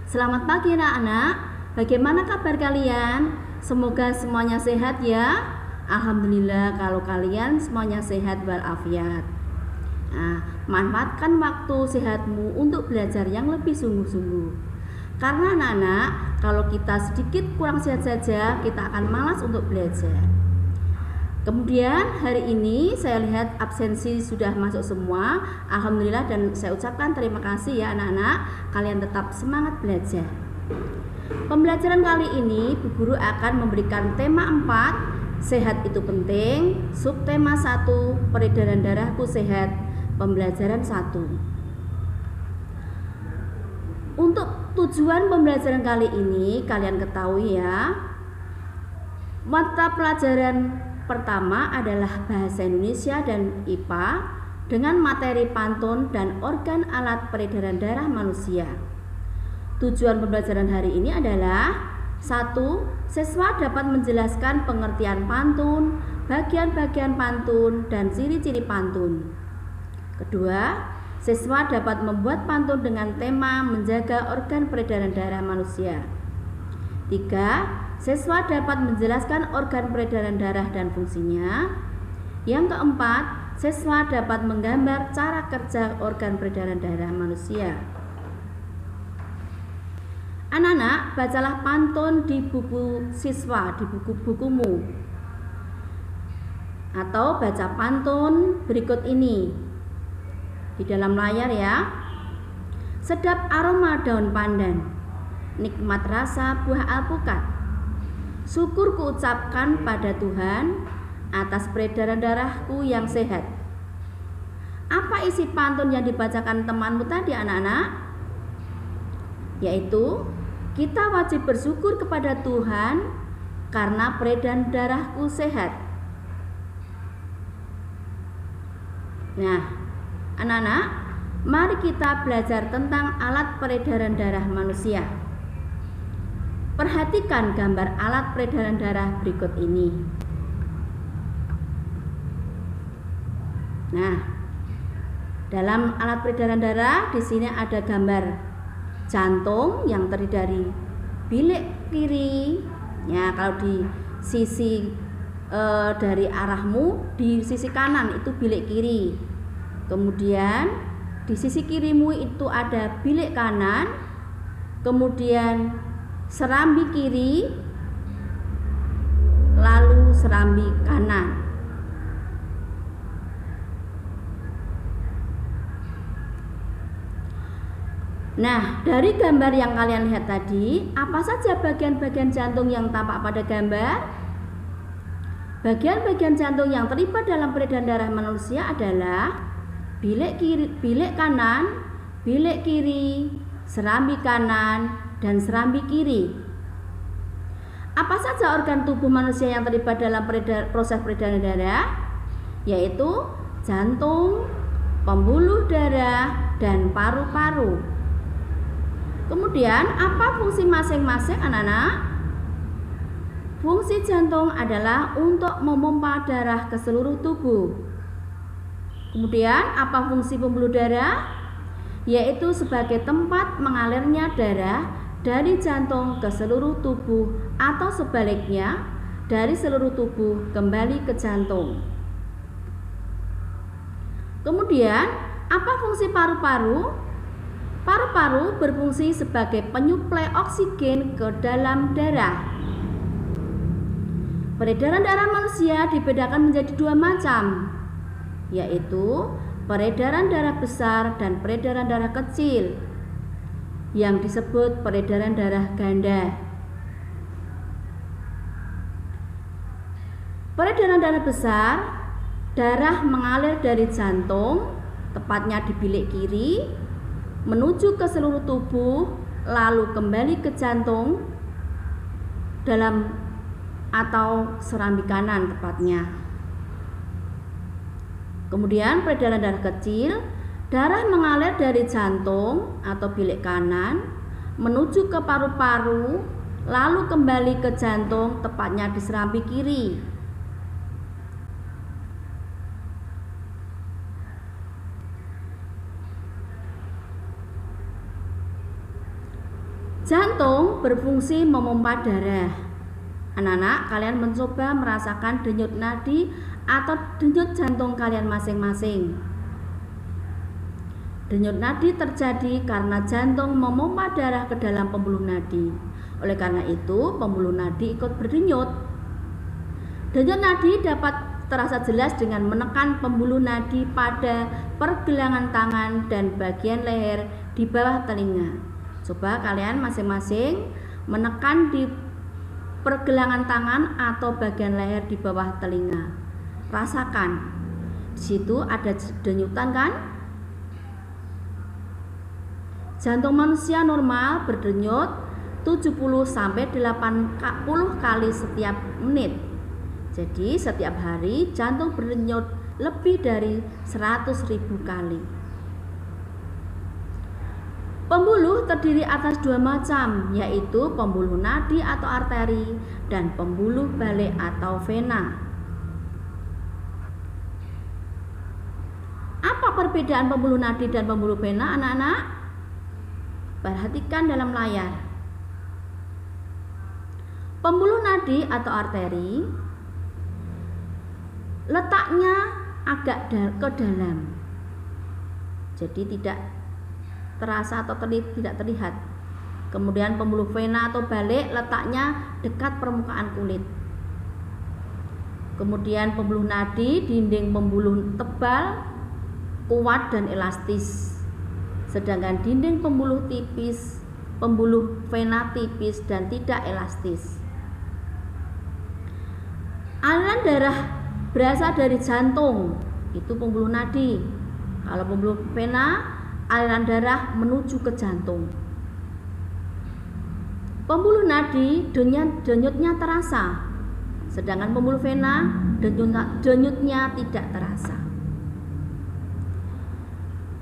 Selamat pagi anak-anak. Bagaimana kabar kalian? Semoga semuanya sehat ya. Alhamdulillah kalau kalian semuanya sehat walafiat. Nah, manfaatkan waktu sehatmu untuk belajar yang lebih sungguh-sungguh. Karena anak-anak, kalau kita sedikit kurang sehat saja, kita akan malas untuk belajar. Kemudian hari ini saya lihat absensi sudah masuk semua. Alhamdulillah dan saya ucapkan terima kasih ya anak-anak. Kalian tetap semangat belajar. Pembelajaran kali ini Bu Guru akan memberikan tema 4, sehat itu penting. Subtema 1, peredaran darahku sehat. Pembelajaran 1. Untuk tujuan pembelajaran kali ini kalian ketahui ya. Mata pelajaran pertama adalah Bahasa Indonesia dan IPA dengan materi pantun dan organ alat peredaran darah manusia. Tujuan pembelajaran hari ini adalah 1. Siswa dapat menjelaskan pengertian pantun, bagian-bagian pantun, dan ciri-ciri pantun. Kedua, siswa dapat membuat pantun dengan tema menjaga organ peredaran darah manusia. 3. Siswa dapat menjelaskan organ peredaran darah dan fungsinya. Yang keempat, siswa dapat menggambar cara kerja organ peredaran darah manusia. Anak-anak, bacalah pantun di buku siswa, di buku-bukumu. Atau baca pantun berikut ini. Di dalam layar ya. Sedap aroma daun pandan, nikmat rasa buah alpukat. Syukur kuucapkan pada Tuhan atas peredaran darahku yang sehat. Apa isi pantun yang dibacakan temanmu tadi anak-anak? Yaitu, kita wajib bersyukur kepada Tuhan karena peredaran darahku sehat. Nah, anak-anak, mari kita belajar tentang alat peredaran darah manusia. Perhatikan gambar alat peredaran darah berikut ini. Nah, dalam alat peredaran darah di sini ada gambar jantung yang terdiri dari bilik kiri. Ya, kalau di sisi dari arahmu, di sisi kanan itu bilik kiri. Kemudian di sisi kirimu itu ada bilik kanan. Kemudian serambi kiri, lalu serambi kanan. Nah, dari gambar yang kalian lihat tadi, apa saja bagian-bagian jantung yang tampak pada gambar? Bagian-bagian jantung yang terlibat dalam peredaran darah manusia adalah bilik kiri, bilik kanan, bilik kiri, serambi kanan, dan serambi kiri. Apa saja organ tubuh manusia yang terlibat dalam proses peredaran darah? Yaitu jantung, pembuluh darah, dan paru-paru. Kemudian apa fungsi masing-masing anak-anak? Fungsi jantung adalah untuk memompa darah ke seluruh tubuh. Kemudian apa fungsi pembuluh darah? Yaitu sebagai tempat mengalirnya darah dari jantung ke seluruh tubuh atau sebaliknya dari seluruh tubuh kembali ke jantung. Kemudian, apa fungsi paru-paru? Paru-paru berfungsi sebagai penyuplai oksigen ke dalam darah. Peredaran darah manusia dibedakan menjadi 2 macam, yaitu peredaran darah besar dan peredaran darah kecil, yang disebut peredaran darah ganda. Peredaran darah besar, darah mengalir dari jantung, tepatnya di bilik kiri, menuju ke seluruh tubuh, lalu kembali ke jantung dalam atau serambi kanan tepatnya. Kemudian peredaran darah kecil, darah mengalir dari jantung atau bilik kanan menuju ke paru-paru, lalu kembali ke jantung tepatnya di serambi kiri. Jantung berfungsi memompa darah. Anak-anak, kalian mencoba merasakan denyut nadi atau denyut jantung kalian masing-masing. Denyut nadi terjadi karena jantung memompa darah ke dalam pembuluh nadi. Oleh karena itu, pembuluh nadi ikut berdenyut. Denyut nadi dapat terasa jelas dengan menekan pembuluh nadi pada pergelangan tangan dan bagian leher di bawah telinga. Coba kalian masing-masing menekan di pergelangan tangan atau bagian leher di bawah telinga. Rasakan. Di situ ada denyutan kan? Jantung manusia normal berdenyut 70 sampai 80 kali setiap menit. Jadi setiap hari jantung berdenyut lebih dari 100.000 kali. Pembuluh terdiri atas dua macam, yaitu pembuluh nadi atau arteri dan pembuluh balik atau vena. Apa perbedaan pembuluh nadi dan pembuluh vena, anak-anak? Perhatikan dalam layar. Pembuluh nadi atau arteri letaknya agak ke dalam, jadi tidak terasa atau tidak terlihat. Kemudian pembuluh vena atau balik letaknya dekat permukaan kulit. Kemudian pembuluh nadi, dinding pembuluh tebal, kuat dan elastis. Sedangkan dinding pembuluh vena tipis dan tidak elastis. Aliran darah berasal dari jantung, itu pembuluh nadi. Kalau pembuluh vena, aliran darah menuju ke jantung. Pembuluh nadi denyutnya terasa, sedangkan pembuluh vena denyutnya tidak terasa.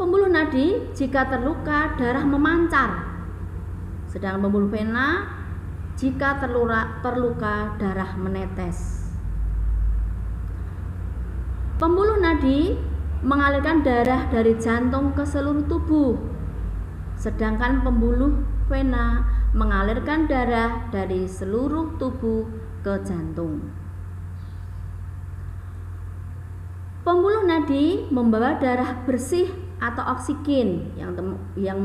Pembuluh nadi jika terluka darah memancar, sedangkan pembuluh vena jika terluka darah menetes. Pembuluh nadi mengalirkan darah dari jantung ke seluruh tubuh, sedangkan pembuluh vena mengalirkan darah dari seluruh tubuh ke jantung. Pembuluh nadi membawa darah bersih atau oksigen yang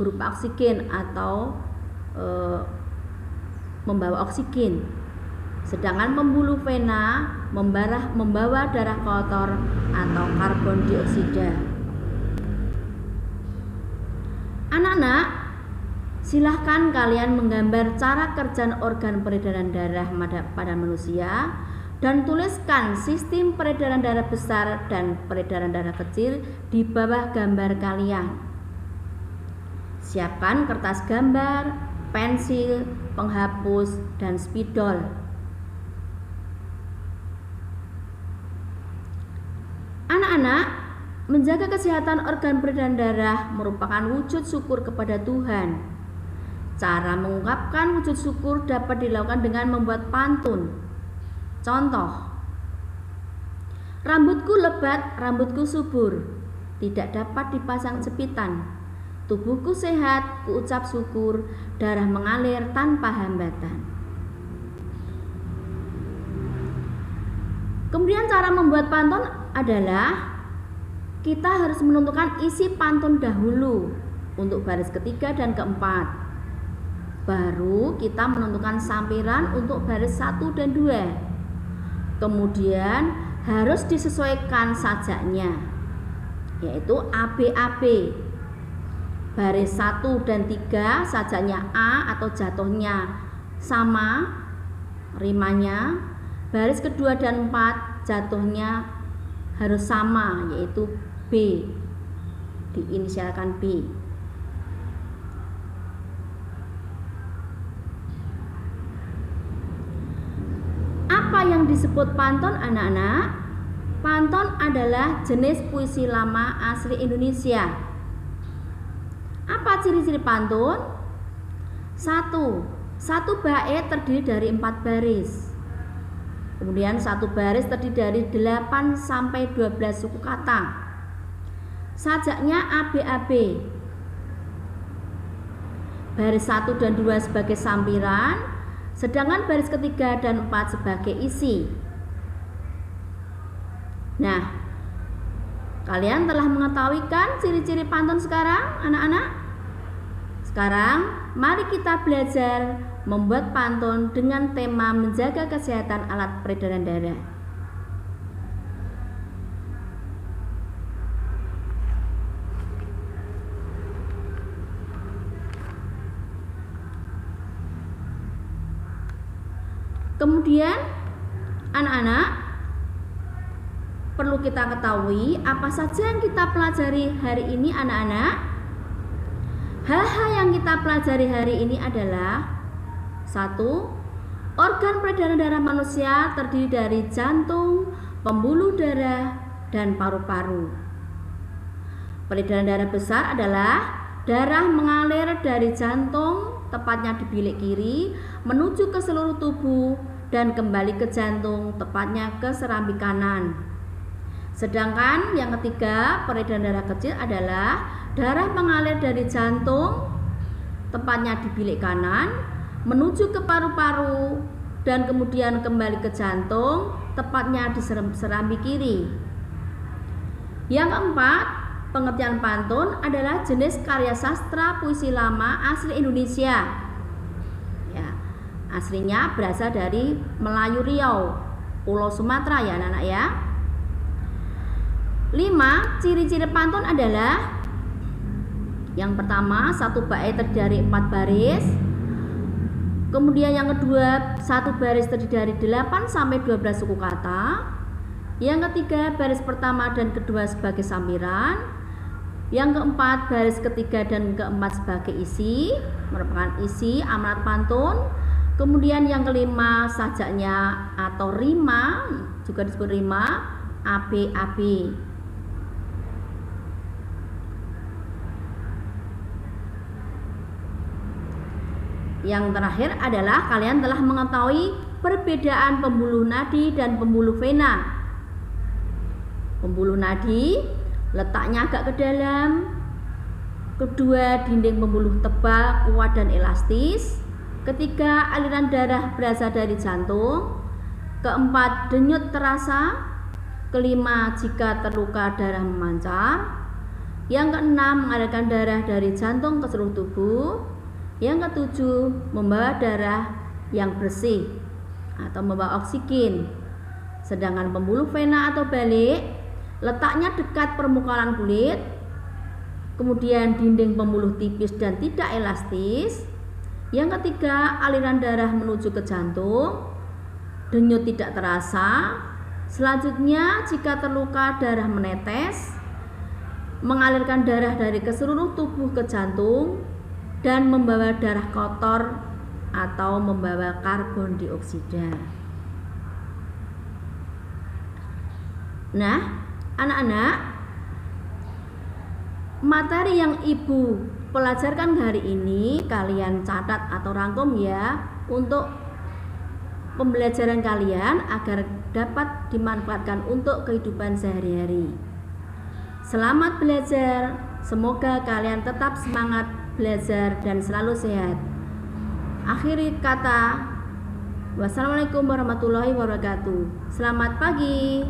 berupa oksigen atau membawa oksigen, sedangkan pembuluh vena membawa darah kotor atau karbon dioksida. Anak-anak, silahkan kalian menggambar cara kerja organ peredaran darah pada manusia dan tuliskan sistem peredaran darah besar dan peredaran darah kecil di bawah gambar kalian. Siapkan kertas gambar, pensil, penghapus, dan spidol. Anak-anak, menjaga kesehatan organ peredaran darah merupakan wujud syukur kepada Tuhan. Cara mengungkapkan wujud syukur dapat dilakukan dengan membuat pantun. Contoh: rambutku lebat, rambutku subur, tidak dapat dipasang jepitan. Tubuhku sehat, kuucap syukur, darah mengalir tanpa hambatan. Kemudian cara membuat pantun adalah kita harus menentukan isi pantun dahulu untuk baris ketiga dan keempat. Baru kita menentukan sampiran untuk baris 1 dan 2. Kemudian harus disesuaikan sajaknya, yaitu ABAB. Baris 1 dan 3 sajaknya A atau jatuhnya sama rimanya. Baris kedua dan 4 jatuhnya harus sama, yaitu B, diinisialkan B. Apa yang disebut pantun, anak-anak? Pantun adalah jenis puisi lama asli Indonesia. Apa ciri-ciri pantun? 1. Satu bait terdiri dari 4 baris. Kemudian satu baris terdiri dari 8 sampai 12 suku kata. Sajaknya ABAB. baris 1 dan 2 sebagai sampiran, sedangkan baris ketiga dan 4 sebagai isi. Nah, kalian telah mengetahui kan ciri-ciri pantun sekarang, anak-anak? Sekarang, mari kita belajar membuat pantun dengan tema menjaga kesehatan alat peredaran darah. Kemudian, anak-anak, perlu kita ketahui apa saja yang kita pelajari hari ini, anak-anak. Hal-hal yang kita pelajari hari ini adalah: 1. Organ peredaran darah manusia terdiri dari jantung, pembuluh darah, dan paru-paru. Peredaran darah besar adalah darah mengalir dari jantung, tepatnya di bilik kiri, menuju ke seluruh tubuh dan kembali ke jantung, tepatnya ke serambi kanan. Sedangkan yang ketiga, peredaran darah kecil adalah darah mengalir dari jantung, tepatnya di bilik kanan, menuju ke paru-paru dan kemudian kembali ke jantung, tepatnya di serambi kiri. Yang keempat, pengertian pantun adalah jenis karya sastra puisi lama asli Indonesia. Ya, aslinya berasal dari Melayu Riau, Pulau Sumatera ya anak-anak ya. 5. Ciri-ciri pantun adalah: yang pertama, satu bait terdiri dari 4 baris. Kemudian yang kedua, satu baris terdiri dari 8 sampai 12 suku kata. Yang ketiga, baris pertama dan kedua sebagai sampiran. Yang keempat, baris ketiga dan keempat sebagai isi, merupakan isi amanat pantun. Kemudian yang kelima, sajaknya atau rima, juga disebut rima, AB. Yang terakhir adalah kalian telah mengetahui perbedaan pembuluh nadi dan pembuluh vena. Pembuluh nadi letaknya agak ke dalam. Kedua, dinding pembuluh tebal, kuat dan elastis. Ketiga, aliran darah berasal dari jantung. Keempat, denyut terasa. Kelima, jika terluka darah memancar. Yang keenam, mengalirkan darah dari jantung ke seluruh tubuh. Yang ketujuh, membawa darah yang bersih atau membawa oksigen. Sedangkan pembuluh vena atau balik letaknya dekat permukaan kulit. Kemudian dinding pembuluh tipis dan tidak elastis. Yang ketiga, aliran darah menuju ke jantung. Denyut tidak terasa. Selanjutnya, jika terluka darah menetes. Mengalirkan darah dari ke seluruh tubuh ke jantung dan membawa darah kotor atau membawa karbon dioksida. Nah, anak-anak, materi yang Ibu pelajarkan hari ini kalian catat atau rangkum ya untuk pembelajaran kalian agar dapat dimanfaatkan untuk kehidupan sehari-hari. Selamat belajar, semoga kalian tetap semangat belajar dan selalu sehat. Akhiri kata, wassalamualaikum warahmatullahi wabarakatuh. Selamat pagi.